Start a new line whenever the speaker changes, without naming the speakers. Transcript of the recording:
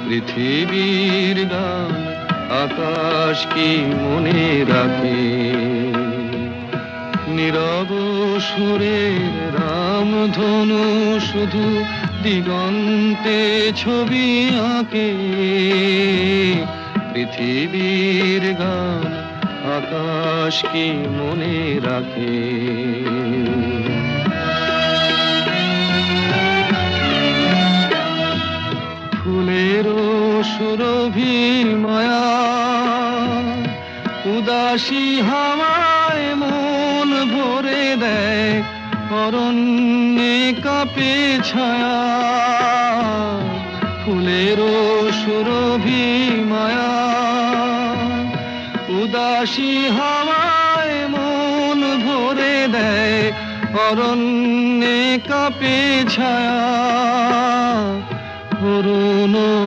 পৃথিবীর গান আকাশ কি মনে রাখে, নীরব সুরের রামধনু শুধু দিগন্তে ছবি আঁকে। পৃথিবীর গান আকাশ কি মনে রাখে। ফুলেরও সুরভি মায়া উদাসী হাওয়ায় মন ভরে দেয়, অরণ্যে কাঁপে ছায়া। ফুলেরও সুরভি মায়া উদাসী হাওয়ায় মন ভরে দেয়, অরণ্যে কাঁপে ছায়া।